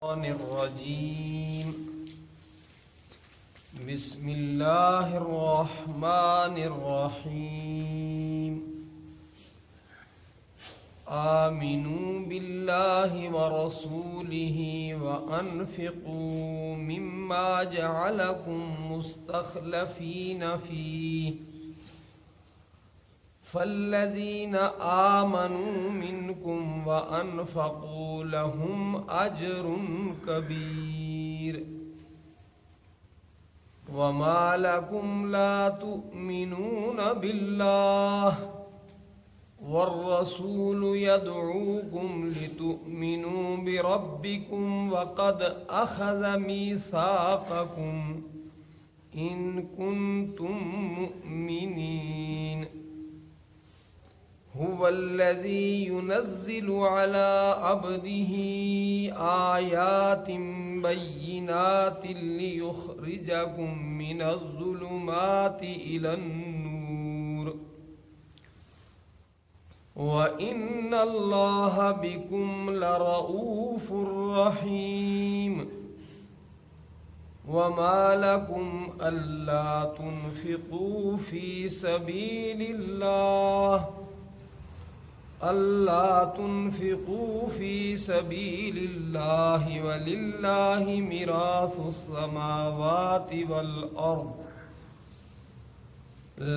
الرجيم بسم الله الرحمن الرحيم آمنوا بالله ورسوله وأنفقوا مما جعلكم مستخلفين فيه فالذين آمنوا منكم وأنفقوا لهم أجر كبير وما لكم لا تؤمنون بالله والرسول يدعوكم لتؤمنوا بربكم وقد أخذ ميثاقكم إن كنتم مؤمنين هو الذي ينزل على عبده آيات بينات ليخرجكم من الظلمات إلى النور وإن الله بكم لرؤوف رحيم وما لكم ألا تنفقوا في سبيل الله وللہ میراث السماوات والأرض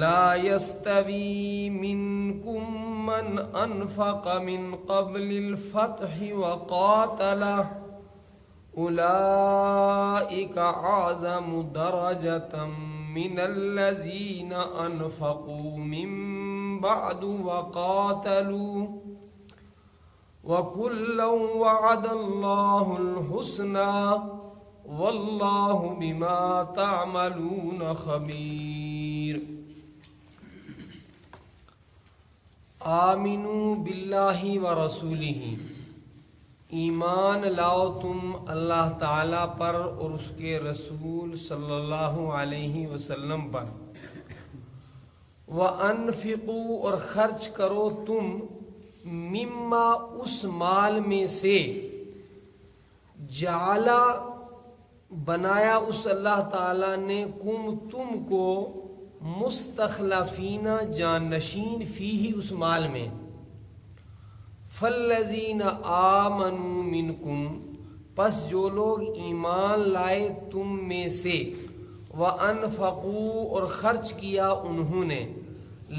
لا يستوي منكم من أنفق من قبل الفتح وقاتل أولئك أعظم درجة من الذين أنفقوا من بعد وقاتلوا وكلا وعد الله الحسنى والله بما تعملون خبير آمنوا باللہ ورسولہ، ایمان لاؤ تم اللہ تعالیٰ پر اور اس کے رسول صلی اللہ علیہ وسلم پر، وَأَنفِقُوا اور خرچ کرو تم، مما اس مال میں سے، جعلا بنایا اس اللہ تعالیٰ نے، کم تم کو، مستخلفین جانشین فیہ اس مال میں، فالذین آمنوا منکم پس جو لوگ ایمان لائے تم میں سے، وَأَنفَقُوا اور خرچ کیا انہوں نے،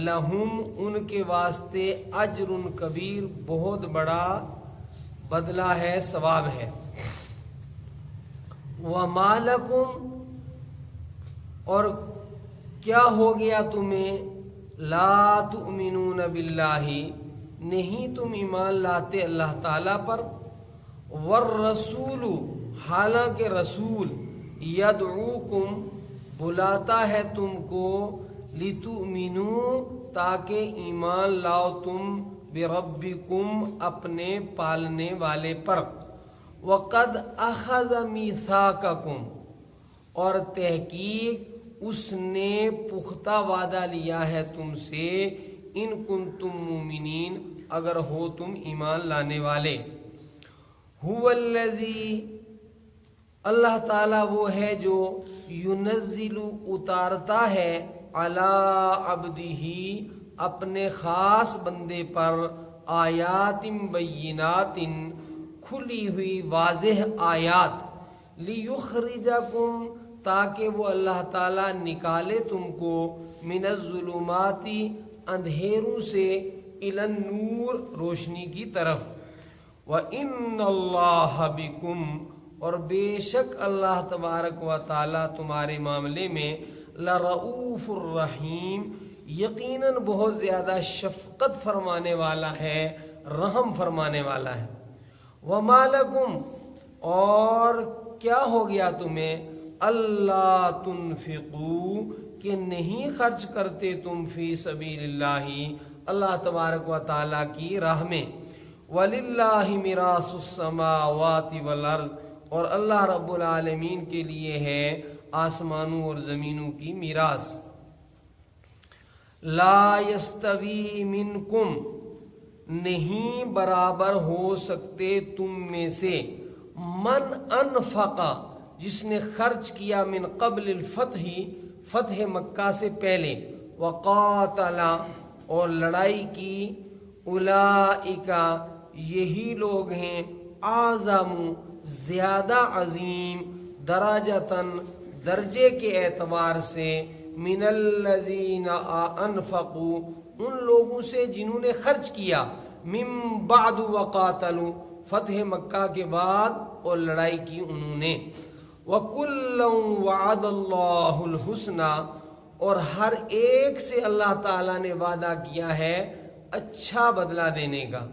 لہم ان کے واسطے، اجر کبیر بہت بڑا بدلہ ہے، ثواب ہے۔ وَمَا لَكُمْ اور کیا ہو گیا تمہیں، لا تؤمنون باللہ نہیں تم ایمان لاتے اللہ تعالیٰ پر، والرسول حالانکہ رسول، یدعوکم بلاتا ہے تم کو، لتؤمنوا تاکہ ایمان لاؤ تم، بربکم اپنے پالنے والے پر، وقد اخذ میثاقکم اور تحقیق اس نے پختہ وعدہ لیا ہے تم سے، ان کنتم مومنین اگر ہو تم ایمان لانے والے۔ هو الذی اللہ تعالیٰ وہ ہے جو ینزل اتارتا ہے، علی عبدہ اپنے خاص بندے پر، آیات بینات کھلی ہوئی واضح آیات، لیخرجکم تاکہ وہ اللہ تعالیٰ نکالے تم کو، من الظلمات اندھیروں سے، الی النور روشنی کی طرف، وَإِنَّ اللَّهَ بِكُمْ اور بے شک اللہ تبارک و تعالیٰ تمہارے معاملے میں، لرؤوف الرحیم یقیناً بہت زیادہ شفقت فرمانے والا ہے، رحم فرمانے والا ہے۔ وَمَا لَكُمْ اور کیا ہو گیا تمہیں، اللہ تنفقوا کہ نہیں خرچ کرتے تم، فی سبیل اللہ اللہ تبارک و تعالیٰ کی راہ میں، وَلِلَّهِ مِيرَاثُ السَّمَاوَاتِ وَالْأَرْضِ اور اللہ رب العالمین کے لیے ہے آسمانوں اور زمینوں کی میراث۔ لا یستوی منکم نہیں برابر ہو سکتے تم میں سے، من انفقا جس نے خرچ کیا من قبل الفتح فتح مکہ سے پہلے وقاتل اور لڑائی کی اولئکا یہی لوگ ہیں اعظم زیادہ عظیم درجتاً درجے کے اعتبار سے من الذین انفقوا ان لوگوں سے جنہوں نے خرچ کیا من بعد وقاتلوا فتح مکہ کے بعد اور لڑائی کی انہوں نے وَكُلًّا وَعَدَ اللَّهُ الْحُسْنَى اور ہر ایک سے اللہ تعالیٰ نے وعدہ کیا ہے اچھا بدلہ دینے کا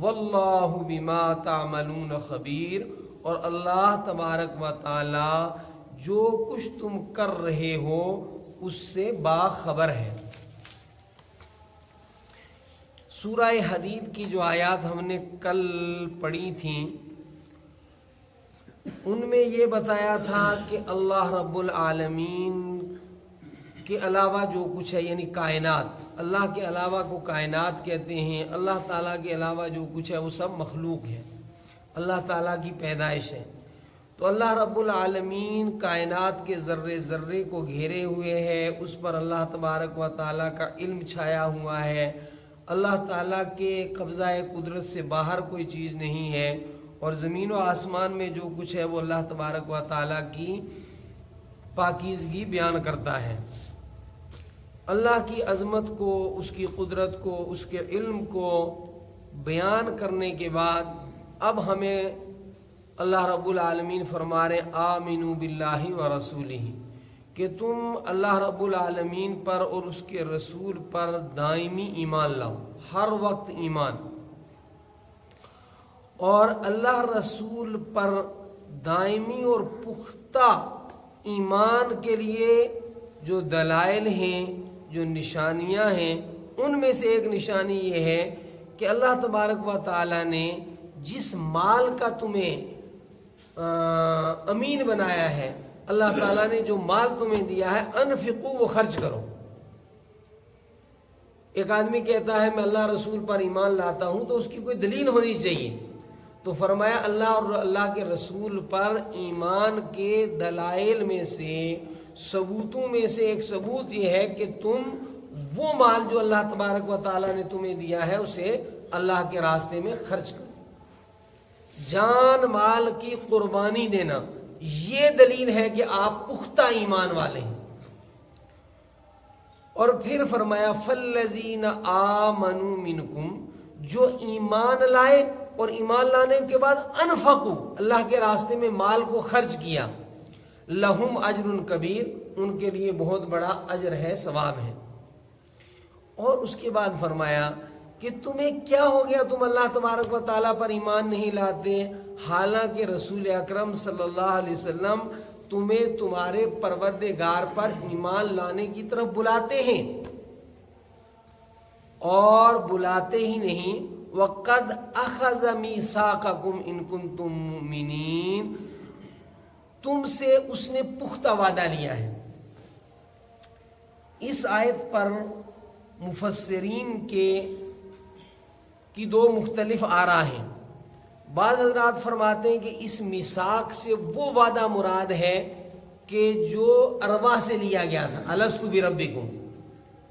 وَاللَّهُ بِمَا تَعْمَلُونَ خَبِيرٌ اور اللہ تبارک و تعالی جو کچھ تم کر رہے ہو اس سے باخبر ہے۔ سورہ حدید کی جو آیات ہم نے کل پڑھی تھیں ان میں یہ بتایا تھا کہ اللہ رب العالمین کے علاوہ جو کچھ ہے یعنی کائنات، اللہ کے علاوہ کو کائنات کہتے ہیں، اللہ تعالیٰ کے علاوہ جو کچھ ہے وہ سب مخلوق ہے، اللہ تعالیٰ کی پیدائش ہے۔ تو اللہ رب العالمین کائنات کے ذرے ذرے کو گھیرے ہوئے ہے، اس پر اللہ تبارک و تعالیٰ کا علم چھایا ہوا ہے، اللہ تعالیٰ کے قبضہ قدرت سے باہر کوئی چیز نہیں ہے، اور زمین و آسمان میں جو کچھ ہے وہ اللہ تبارک و تعالیٰ کی پاکیزگی بیان کرتا ہے۔ اللہ کی عظمت کو، اس کی قدرت کو، اس کے علم کو بیان کرنے کے بعد اب ہمیں اللہ رب العالمین فرما رہے آمنوا باللہ و رسولہ کہ تم اللہ رب العالمین پر اور اس کے رسول پر دائمی ایمان لاؤ، ہر وقت ایمان، اور اللہ رسول پر دائمی اور پختہ ایمان کے لیے جو دلائل ہیں، جو نشانیاں ہیں، ان میں سے ایک نشانی یہ ہے کہ اللہ تبارک و تعالیٰ نے جس مال کا تمہیں امین بنایا ہے، اللہ تعالیٰ نے جو مال تمہیں دیا ہے انفقو وہ خرچ کرو۔ ایک آدمی کہتا ہے میں اللہ رسول پر ایمان لاتا ہوں تو اس کی کوئی دلیل ہونی چاہیے، تو فرمایا اللہ اور اللہ کے رسول پر ایمان کے دلائل میں سے، ثبوتوں میں سے ایک ثبوت یہ ہے کہ تم وہ مال جو اللہ تبارک و تعالیٰ نے تمہیں دیا ہے اسے اللہ کے راستے میں خرچ کرو، جان مال کی قربانی دینا، یہ دلیل ہے کہ آپ پختہ ایمان والے ہیں۔ اور پھر فرمایا فَالَّذِينَ آمَنُوا مِنْكُمْ جو ایمان لائے اور ایمان لانے کے بعد انفقوا اللہ کے راستے میں مال کو خرچ کیا، لہم اجر کبیر ان کے لیے بہت بڑا اجر ہے، ثواب ہے۔ اور اس کے بعد فرمایا کہ تمہیں کیا ہو گیا، تم اللہ تبارک و تعالیٰ پر ایمان نہیں لاتے، حالانکہ رسول اکرم صلی اللہ علیہ وسلم تمہیں تمہارے پروردگار پر ایمان لانے کی طرف بلاتے ہیں، اور بلاتے ہی نہیں وَقَدْ أَخَذَ مِيثَاقَكُمْ إِن كُنتُم مُّؤْمِنِينَ تم سے اس نے پختہ وعدہ لیا ہے۔ اس آیت پر مفسرین کی دو مختلف آراء ہیں۔ بعض حضرات فرماتے ہیں کہ اس میثاق سے وہ وعدہ مراد ہے کہ جو ارواح سے لیا گیا تھا، الستو بربکم،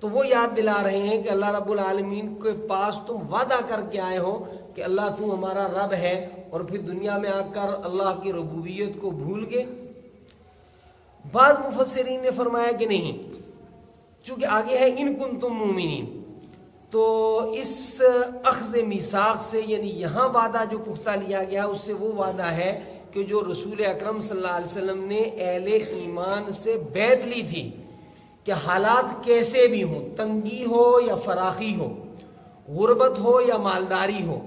تو وہ یاد دلا رہے ہیں کہ اللہ رب العالمین کے پاس تم وعدہ کر کے آئے ہو کہ اللہ تو ہمارا رب ہے، اور پھر دنیا میں آ کر اللہ کی ربوبیت کو بھول گئے۔ بعض مفسرین نے فرمایا کہ نہیں، چونکہ آگے ہے ان کنتم مومنین، تو اس اخذ میثاق سے یعنی یہاں وعدہ جو پختہ لیا گیا اس سے وہ وعدہ ہے کہ جو رسول اکرم صلی اللہ علیہ وسلم نے اہل ایمان سے بیعت لی تھی کہ حالات کیسے بھی ہوں، تنگی ہو یا فراخی ہو، غربت ہو یا مالداری ہو،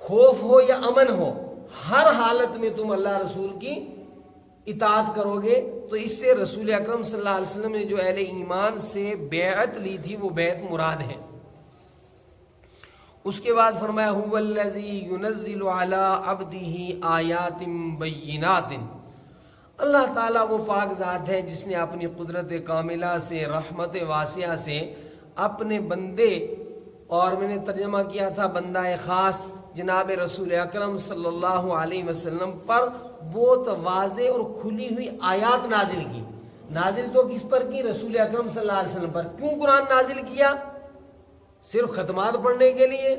خوف ہو یا امن ہو، ہر حالت میں تم اللہ رسول کی اطاعت کرو گے، تو اس سے رسول اکرم صلی اللہ علیہ وسلم نے جو اہل ایمان سے بیعت لی تھی وہ بیعت مراد ہے۔ اس کے بعد فرمایا هو الذی ينزل علی عبدہ آیات بینات اللہ تعالیٰ وہ پاک ذات ہے جس نے اپنی قدرت کاملہ سے، رحمت واسعہ سے اپنے بندے، اور میں نے ترجمہ کیا تھا بندہ خاص، جناب رسول اکرم صلی اللہ علیہ وسلم پر بہت واضح اور کھلی ہوئی آیات نازل کی. نازل تو کس پر کی؟ رسول اکرم صلی اللہ علیہ وسلم پر. کیوں قرآن نازل کیا؟ صرف ختمات پڑھنے کے لیے؟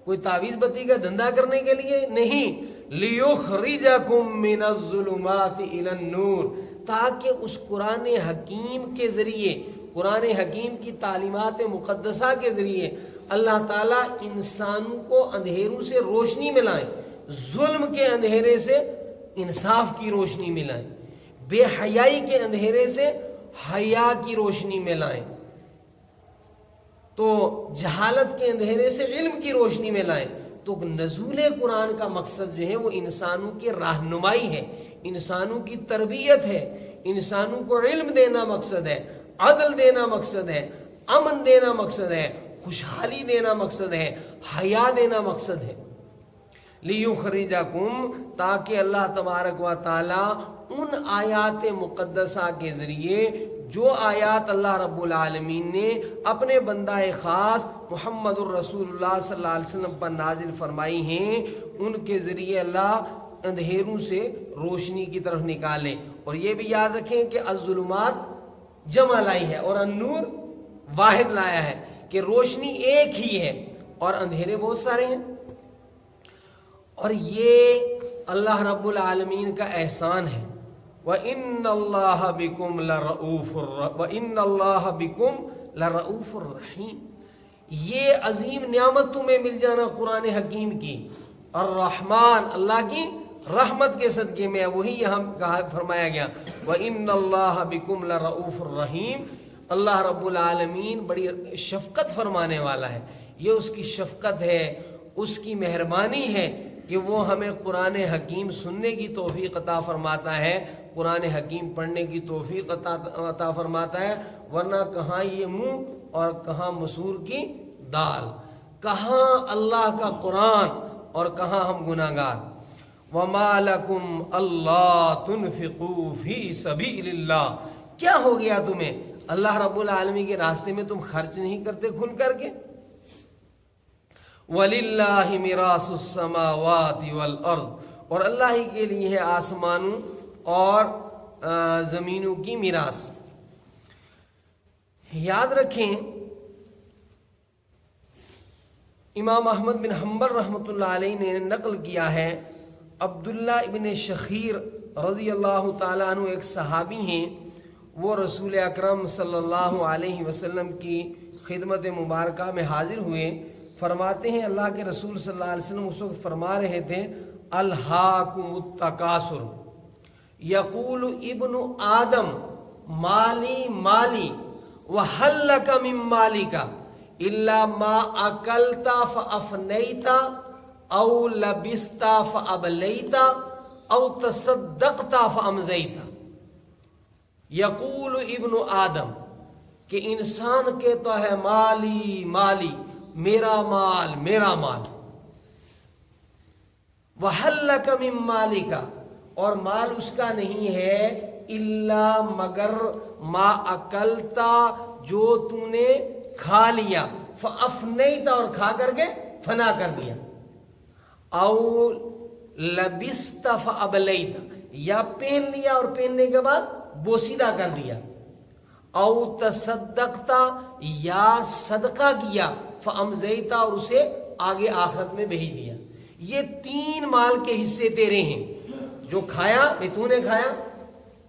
کوئی تعویذ بتی کا دھندا کرنے کے لیے؟ نہیں. لِيُخْرِجَكُم مِّنَ الظُّلُمَاتِ إِلَى النُّورِ، تاکہ اس قرآن حکیم کے ذریعے، قرآن حکیم کی تعلیمات مقدسہ کے ذریعے اللہ تعالیٰ انسانوں کو اندھیروں سے روشنی ملائیں، ظلم کے اندھیرے سے انصاف کی روشنی ملائیں، بے حیائی کے اندھیرے سے حیا کی روشنی ملائیں، تو جہالت کے اندھیرے سے علم کی روشنی میں لائیں. تو نزول قرآن کا مقصد جو ہے وہ انسانوں کی رہنمائی ہے، انسانوں کی تربیت ہے، انسانوں کو علم دینا مقصد ہے، عدل دینا مقصد ہے، امن دینا مقصد ہے، خوشحالی دینا مقصد ہے، حیا دینا مقصد ہے. لیخرجکم، تاکہ اللہ تبارک و تعالی ان آیات مقدسہ کے ذریعے، جو آیات اللہ رب العالمین نے اپنے بندہ خاص محمد الرسول اللہ صلی اللہ علیہ وسلم پر نازل فرمائی ہیں، ان کے ذریعے اللہ اندھیروں سے روشنی کی طرف نکالیں. اور یہ بھی یاد رکھیں کہ الظلمات جمع لائی ہے اور النور واحد لایا ہے، کہ روشنی ایک ہی ہے اور اندھیرے بہت سارے ہیں. اور یہ اللہ رب العالمین کا احسان ہے. وَإِنَّ اللَّهَ بِكُمْ لَرَؤُوفٌ رَحِيمٌ. یہ عظیم نعمت تمہیں مل جانا قرآن حکیم کی، الرحمن، اللہ کی رحمت کے صدقے میں، وہی یہاں کہا فرمایا گیا وَإِنَّ اللَّهَ بِكُمْ لَرَؤُوفٌ رَحِيمٌ. اللہ رب العالمین بڑی شفقت فرمانے والا ہے. یہ اس کی شفقت ہے، اس کی مہربانی ہے کہ وہ ہمیں قرآن حکیم سننے کی توفیق عطا فرماتا ہے، قرآن حکیم پڑھنے کی توفیق عطا فرماتا ہے. ورنہ کہاں یہ منہ اور کہاں مسور کی دال، کہاں اللہ کا قرآن اور کہاں ہم گناہ گار. وَمَا لَكُمْ أَلَّا تُنْفِقُوا فِي سَبِيلِ اللَّهِ، کیا ہو گیا تمہیں اللہ رب العالمین کے راستے میں تم خرچ نہیں کرتے کھل کر کے؟ وَلِلَّهِ مِرَاثُ السَّمَاوَاتِ وَالْأَرْضِ، اور اللہ ہی کے لیے ہے آسمانوں اور زمینوں کی میراث. یاد رکھیں امام احمد بن حنبل رحمۃ اللہ علیہ نے نقل کیا ہے، عبداللہ ابن شخیر رضی اللہ تعالیٰ عنہ ایک صحابی ہیں، وہ رسول اکرم صلی اللہ علیہ وسلم کی خدمت مبارکہ میں حاضر ہوئے. فرماتے ہیں اللہ کے رسول صلی اللہ علیہ وسلم اس وقت فرما رہے تھے الہاکم التکاثر یقول ابن آدم مالی مالی وہل لک من مالک الا ما اکلت فافنیت او لبست فابلیت او تصدقت فامزیت. یقول ابن آدم، کہ انسان کہتا ہے مالی مالی، میرا مال میرا مال، وَهَلْ لَكَ مِن مَالِكَ، اور مال اس کا نہیں ہے، الا مگر ما اکلتا، جو تو نے کھا لیا، فَأَفْنَيْتَ، اور کھا کر کے فنا کر دیا، او لبست فَأَبْلَيْتَ، یا پہن لیا اور پہننے کے بعد بوسیدہ کر دیا، او تصدقتا، یا صدقہ کیا، فامزیتا، اور اسے آگے آخرت میں بھیج دیا. یہ تین مال کے حصے تیرے ہیں، جو کھایا تو نے کھایا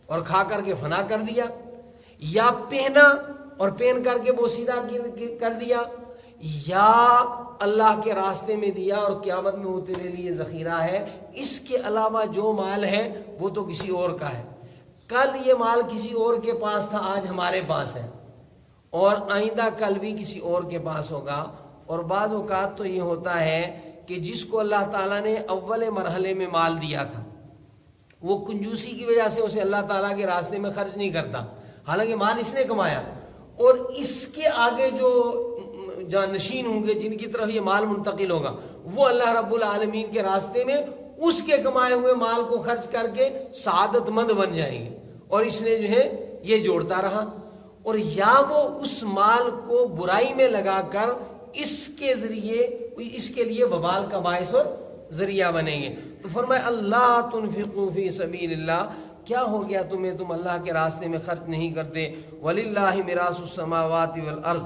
اور کھا کر کے فنا کر دیا، یا پہنا اور پہن کر کے بوسیدہ کر دیا، یا اللہ کے راستے میں دیا اور قیامت میں وہ تیرے لیے ذخیرہ ہے. اس کے علاوہ جو مال ہے وہ تو کسی اور کا ہے. کل یہ مال کسی اور کے پاس تھا، آج ہمارے پاس ہے، اور آئندہ کل بھی کسی اور کے پاس ہوگا. اور بعض اوقات تو یہ ہوتا ہے کہ جس کو اللہ تعالیٰ نے اول مرحلے میں مال دیا تھا، وہ کنجوسی کی وجہ سے اسے اللہ تعالیٰ کے راستے میں خرچ نہیں کرتا، حالانکہ مال اس نے کمایا. اور اس کے آگے جو جانشین ہوں گے، جن کی طرف یہ مال منتقل ہوگا، وہ اللہ رب العالمین کے راستے میں اس کے کمائے ہوئے مال کو خرچ کر کے سعادت مند بن جائیں گے. اور اس نے جو ہے یہ جوڑتا رہا، اور یا وہ اس مال کو برائی میں لگا کر اس کے ذریعے اس کے لیے وبال کا باعث اور ذریعہ بنیں گے. تو فرمایا اللہ تنفقوا فی سبیل اللہ، کیا ہو گیا تمہیں، تم اللہ کے راستے میں خرچ نہیں کرتے. وَلِلَّهِ مِيرَاثُ السَّمَاوَاتِ وَالْأَرْضِ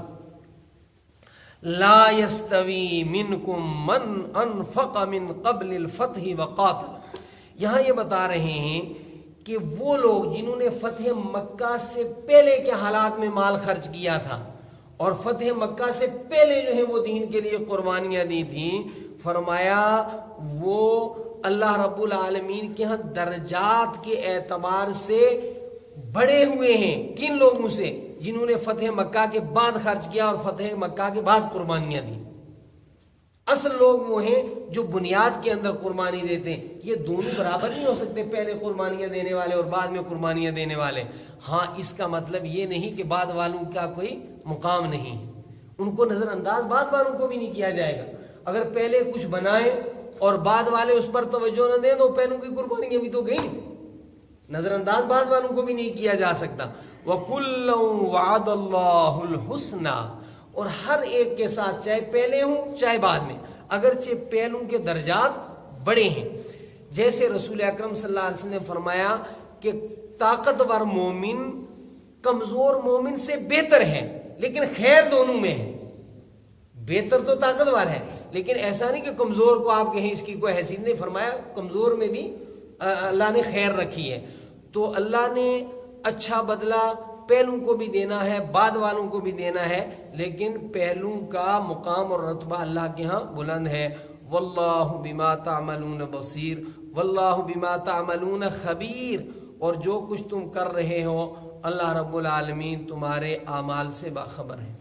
لَا يَسْتَوِي مِنْكُمْ مَنْ أَنْفَقَ مِنْ قَبْلِ الْفَتْحِ وَقَاتَلَ. یہاں یہ بتا رہے ہیں کہ وہ لوگ جنہوں نے فتح مکہ سے پہلے کے حالات میں مال خرچ کیا تھا اور فتح مکہ سے پہلے جو ہے وہ دین کے لیے قربانیاں دی تھیں، فرمایا وہ اللہ رب العالمین کے ہاں درجات کے اعتبار سے بڑے ہوئے ہیں. کن لوگوں سے؟ جنہوں نے فتح مکہ کے بعد خرچ کیا اور فتح مکہ کے بعد قربانیاں دی. اصل لوگ وہ ہیں جو بنیاد کے اندر قربانی دیتے ہیں. یہ دونوں برابر نہیں ہو سکتے، پہلے قربانیاں دینے والے اور بعد میں قربانیاں دینے والے. ہاں اس کا مطلب یہ نہیں کہ بعد والوں کا کوئی مقام نہیں ہے، ان کو نظر انداز بعد والوں کو بھی نہیں کیا جائے گا. اگر پہلے کچھ بنائیں اور بعد والے اس پر توجہ نہ دیں تو پہلوں کی قربانیاں بھی تو گئی، نظر انداز بعد والوں کو بھی نہیں کیا جا سکتا. وَكُلًّا وَعَدَ اللَّهُ الْحُسْنَى، اور ہر ایک کے ساتھ چاہے پہلے ہوں چاہے بعد میں، اگرچہ پہلوں کے درجات بڑے ہیں. جیسے رسول اکرم صلی اللہ علیہ وسلم نے فرمایا کہ طاقتور مومن کمزور مومن سے بہتر ہے، لیکن خیر دونوں میں ہے. بہتر تو طاقتور ہے، لیکن ایسا نہیں کہ کمزور کو آپ کہیں اس کی کوئی حیثیت نہیں. فرمایا کمزور میں بھی اللہ نے خیر رکھی ہے. تو اللہ نے اچھا بدلہ پہلوں کو بھی دینا ہے، بعد والوں کو بھی دینا ہے، لیکن پہلوں کا مقام اور رتبہ اللہ کے ہاں بلند ہے. واللہ بما تعملون بصیر، واللہ بما تعملون خبیر، اور جو کچھ تم کر رہے ہو اللہ رب العالمین تمہارے اعمال سے باخبر ہے.